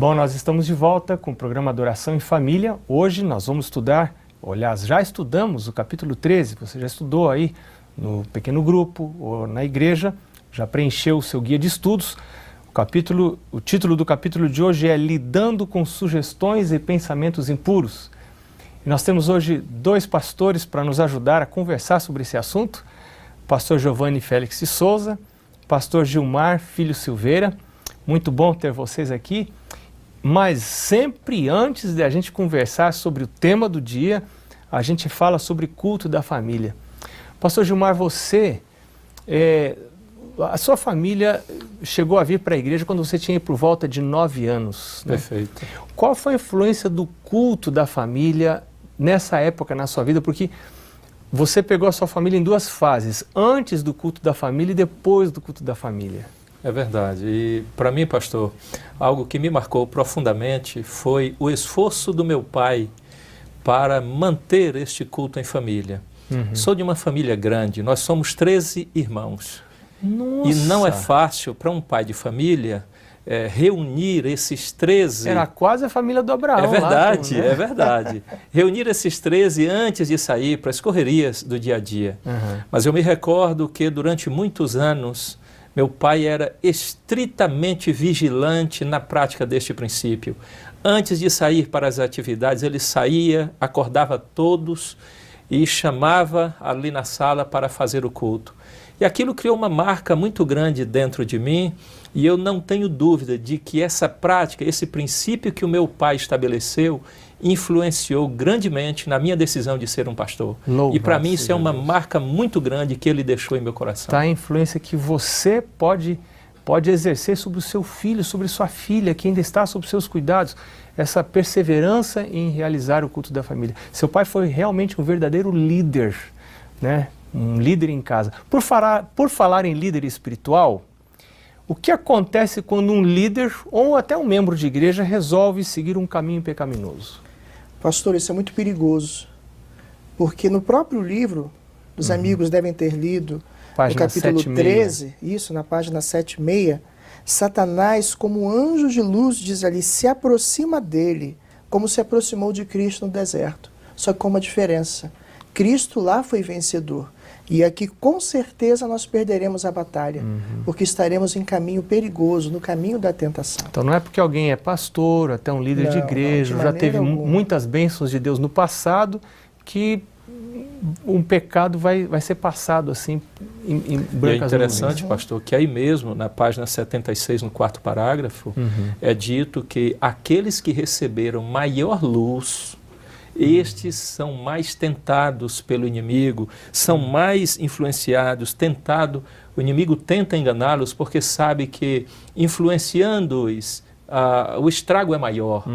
Bom, nós estamos de volta com o programa Adoração em Família. Hoje nós vamos estudar, aliás, já estudamos o capítulo 13, você já estudou aí no pequeno grupo ou na igreja, já preencheu o seu guia de estudos. O título do capítulo de hoje é Lidando com Sugestões e Pensamentos Impuros. E nós temos hoje dois pastores para nos ajudar a conversar sobre esse assunto, o pastor Giovanni Félix de Souza, pastor Gilmar Filho Silveira. Muito bom ter vocês aqui. Mas sempre antes de a gente conversar sobre o tema do dia, a gente fala sobre culto da família. Pastor Gilmar, a sua família chegou a vir para a igreja quando você tinha por volta de 9 anos. Né? Perfeito. Qual foi a influência do culto da família nessa época na sua vida? Porque você pegou a sua família em duas fases, antes do culto da família e depois do culto da família. É verdade. E para mim, pastor, algo que me marcou profundamente foi o esforço do meu pai para manter este culto em família. Sou de uma família grande, nós somos 13 irmãos. Nossa. E não é fácil para um pai de família reunir esses 13... Era quase a família do Abraão. É verdade, lá, né? é verdade. Reunir esses 13 antes de sair para as correrias do dia a dia. Mas eu me recordo que durante muitos anos meu pai era estritamente vigilante na prática deste princípio. Antes de sair para as atividades, ele saía, acordava todos e chamava ali na sala para fazer o culto. E aquilo criou uma marca muito grande dentro de mim, e eu não tenho dúvida de que essa prática, esse princípio que o meu pai estabeleceu, influenciou grandemente na minha decisão de ser um pastor. E para mim isso é uma marca muito grande que ele deixou em meu coração. Tá, a influência que você pode exercer sobre o seu filho, sobre sua filha, que ainda está sob seus cuidados, essa perseverança em realizar o culto da família. Seu pai foi realmente um verdadeiro líder, né? Um líder em casa. Por falar em líder espiritual, o que acontece quando um líder ou até um membro de igreja resolve seguir um caminho pecaminoso? Pastor, isso é muito perigoso, porque no próprio livro, os amigos devem ter lido, Página no capítulo 7,6. 13, isso, na página 7,6, Satanás, como anjo de luz, diz ali, se aproxima dele, como se aproximou de Cristo no deserto. Só que com uma diferença, Cristo lá foi vencedor. E aqui, com certeza, nós perderemos a batalha, porque estaremos em caminho perigoso, no caminho da tentação. Então não é porque alguém é pastor, até um líder de igreja, já teve muitas bênçãos de Deus no passado, que um pecado vai ser passado assim, em brancas nuvens. É interessante, pastor, que aí mesmo, na página 76, no 4º parágrafo, é dito que aqueles que receberam maior luz, estes são mais tentados pelo inimigo, são mais influenciados, o inimigo tenta enganá-los porque sabe que influenciando-os, o estrago é maior,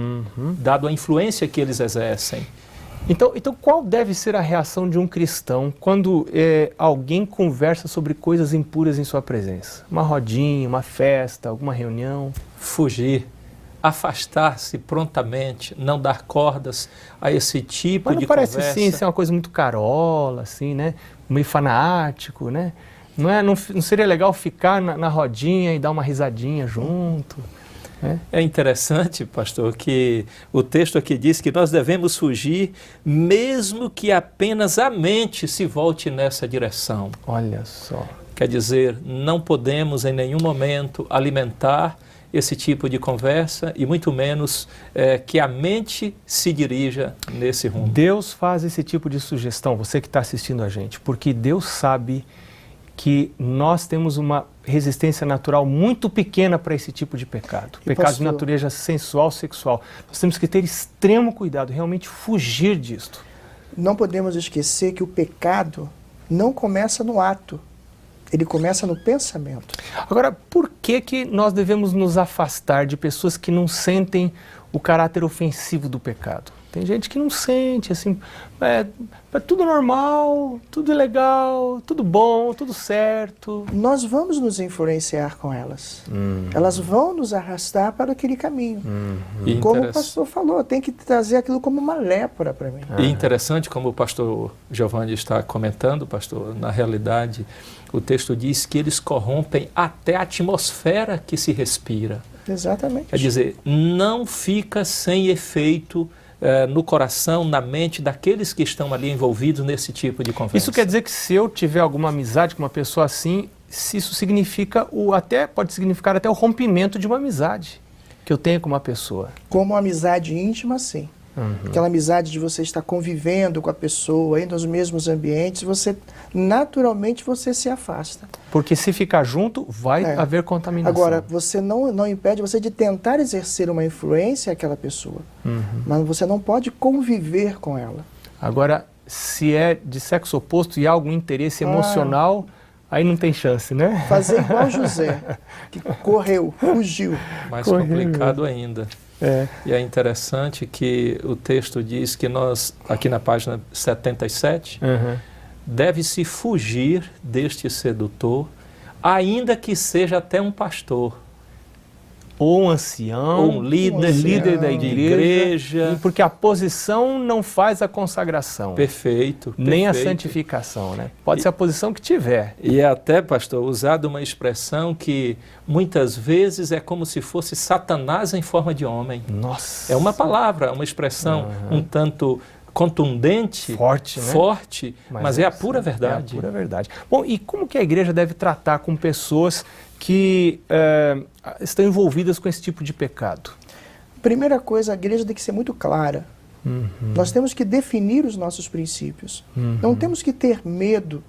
dado a influência que eles exercem. Então qual deve ser a reação de um cristão quando alguém conversa sobre coisas impuras em sua presença? Uma rodinha, uma festa, alguma reunião? Fugir. Afastar-se prontamente, não dar cordas a esse tipo de conversa. Mas não parece ser uma coisa muito carola, assim, né? Meio fanático, né? Não seria legal ficar na rodinha e dar uma risadinha junto? Né? É interessante, pastor, que o texto aqui diz que nós devemos fugir mesmo que apenas a mente se volte nessa direção. Olha só. Quer dizer, não podemos em nenhum momento alimentar esse tipo de conversa e muito menos que a mente se dirija nesse rumo. Deus faz esse tipo de sugestão, você que está assistindo a gente, porque Deus sabe que nós temos uma resistência natural muito pequena para esse tipo de pecado. Pecado de natureza sensual, sexual. Nós temos que ter extremo cuidado, realmente fugir disto. Não podemos esquecer que o pecado não começa no ato. Ele começa no pensamento. Agora, por que nós devemos nos afastar de pessoas que não sentem o caráter ofensivo do pecado? Tem gente que não sente, assim, é tudo normal, tudo legal, tudo bom, tudo certo. Nós vamos nos influenciar com elas. Elas vão nos arrastar para aquele caminho. E como o pastor falou, tem que trazer aquilo como uma lépora para mim. E interessante, como o pastor Giovanni está comentando, pastor, na realidade, o texto diz que eles corrompem até a atmosfera que se respira. Exatamente. Quer dizer, não fica sem efeito no coração, na mente daqueles que estão ali envolvidos nesse tipo de conversa. Isso quer dizer que se eu tiver alguma amizade com uma pessoa assim, se isso significa, pode significar até o rompimento de uma amizade que eu tenho com uma pessoa. Como amizade íntima, sim. Aquela amizade de você estar convivendo com a pessoa, aí nos mesmos ambientes, naturalmente você se afasta. Porque se ficar junto, vai haver contaminação. Agora, você não impede você de tentar exercer uma influência àquela pessoa, mas você não pode conviver com ela. Agora, se é de sexo oposto e há algum interesse emocional, aí não tem chance, né? Fazer igual José, que correu, fugiu. Mais complicado ainda. E é interessante que o texto diz que nós, aqui na página 77, deve-se fugir deste sedutor, ainda que seja até um pastor. Ou um ancião, ou um líder da igreja. Porque a posição não faz a consagração. Perfeito. Nem a santificação, né? Pode ser a posição que tiver. E é até, pastor, usado uma expressão que muitas vezes é como se fosse Satanás em forma de homem. Nossa! É uma palavra, uma expressão um tanto contundente, forte, mas é a pura verdade. É a pura verdade. Bom, e como que a igreja deve tratar com pessoas que estão envolvidas com esse tipo de pecado? Primeira coisa, a igreja tem que ser muito clara. Nós temos que definir os nossos princípios. Não temos que ter medo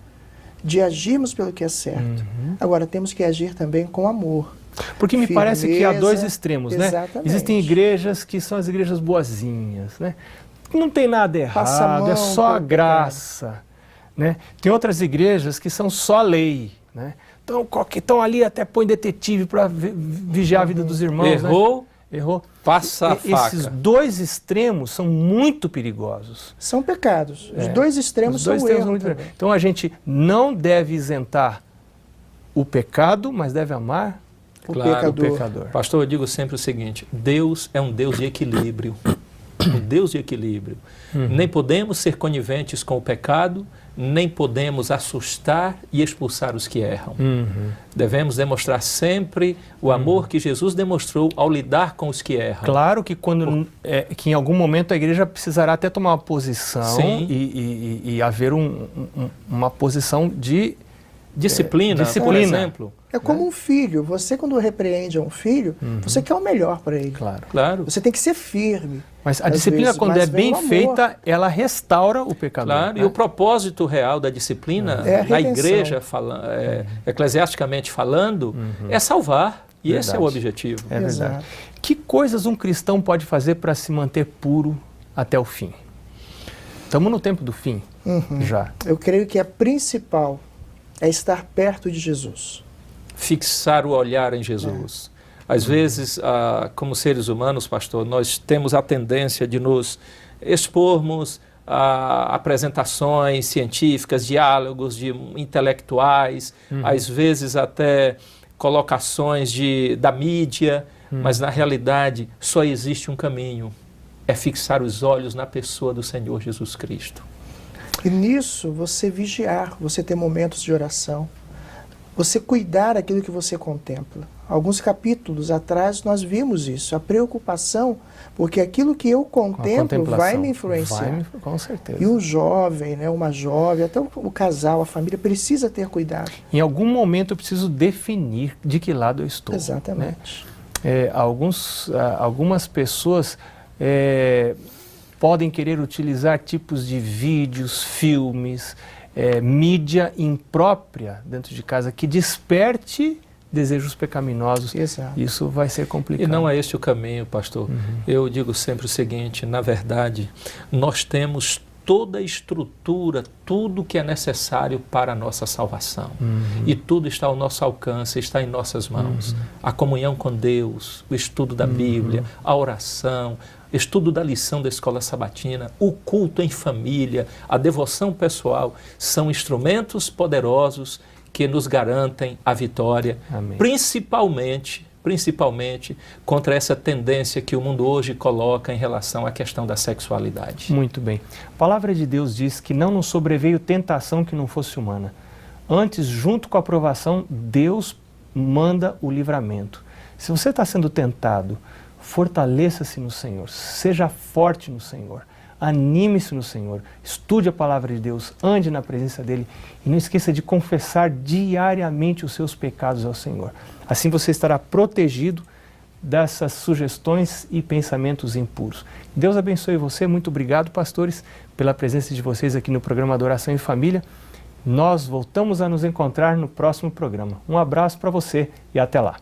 de agirmos pelo que é certo. Agora, temos que agir também com amor. Porque me parece que há dois extremos, né? Exatamente. Existem igrejas que são as igrejas boazinhas, né? Não tem nada errado, é só a graça, né? Tem outras igrejas que são só lei, né? Então, estão ali até põe detetive para vigiar a vida dos irmãos. Errou. Passa a faca. Esses dois extremos são muito perigosos. São pecados. Os dois extremos são erros. Então a gente não deve isentar o pecado, mas deve amar o pecador. Pastor, eu digo sempre o seguinte: Deus é um Deus de equilíbrio. Um Deus de equilíbrio. Nem podemos ser coniventes com o pecado, nem podemos assustar e expulsar os que erram. Devemos demonstrar sempre o amor que Jesus demonstrou ao lidar com os que erram. Claro que que em algum momento a igreja precisará até tomar uma posição e haver uma posição de disciplina, por exemplo. É como um filho. Você, quando repreende um filho, você quer o melhor para ele. Claro. Você tem que ser firme. Mas a disciplina, quando é bem feita, ela restaura o pecador. Claro, e o propósito real da disciplina, na igreja, eclesiasticamente falando, é salvar. E esse é o objetivo. É verdade. Que coisas um cristão pode fazer para se manter puro até o fim? Estamos no tempo do fim, já. Eu creio que a principal é estar perto de Jesus. Fixar o olhar em Jesus. Às vezes, como seres humanos, pastor, nós temos a tendência de nos expormos a apresentações científicas, diálogos de intelectuais, às vezes até colocações da mídia, mas na realidade só existe um caminho, é fixar os olhos na pessoa do Senhor Jesus Cristo. E nisso você vigiar, você ter momentos de oração, você cuidar daquilo que você contempla. Alguns capítulos atrás nós vimos isso, a preocupação, porque aquilo que eu contemplo vai me influenciar. Com certeza. E o jovem, né, uma jovem, até o casal, a família, precisa ter cuidado. Em algum momento eu preciso definir de que lado eu estou. Exatamente. Né? Algumas pessoas podem querer utilizar tipos de vídeos, filmes, mídia imprópria dentro de casa que desperte desejos pecaminosos. Exato. Isso vai ser complicado. E não é este o caminho, pastor. Eu digo sempre o seguinte: na verdade, nós temos toda a estrutura, tudo que é necessário para a nossa salvação. E tudo está ao nosso alcance, está em nossas mãos. A comunhão com Deus, o estudo da Bíblia, a oração, estudo da lição da escola sabatina, o culto em família, a devoção pessoal, são instrumentos poderosos que nos garantem a vitória, principalmente contra essa tendência que o mundo hoje coloca em relação à questão da sexualidade. Muito bem. A palavra de Deus diz que não nos sobreveio tentação que não fosse humana. Antes, junto com a aprovação, Deus manda o livramento. Se você está sendo tentado, fortaleça-se no Senhor, seja forte no Senhor, anime-se no Senhor, estude a palavra de Deus, ande na presença dEle e não esqueça de confessar diariamente os seus pecados ao Senhor. Assim você estará protegido dessas sugestões e pensamentos impuros. Deus abençoe você, muito obrigado, pastores, pela presença de vocês aqui no programa Adoração em Família. Nós voltamos a nos encontrar no próximo programa. Um abraço para você e até lá.